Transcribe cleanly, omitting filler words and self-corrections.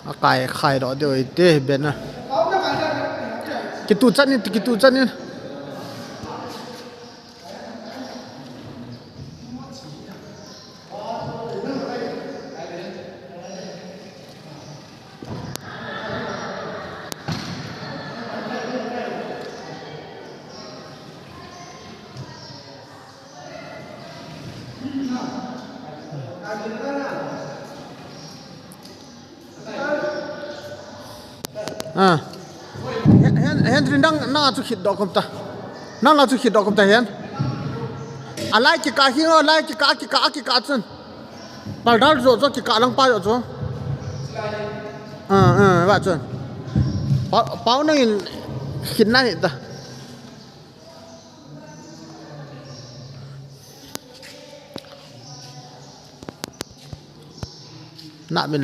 akai khai ro de te ben na ki tu chan ni hen rindang na chu khit do kom ta na la chu khit do kom ta hen alai ki ka hi no lai ki ka chun pal dal zo ki ka lang pa yo zo wa chun pau nang in khit na ni ta na min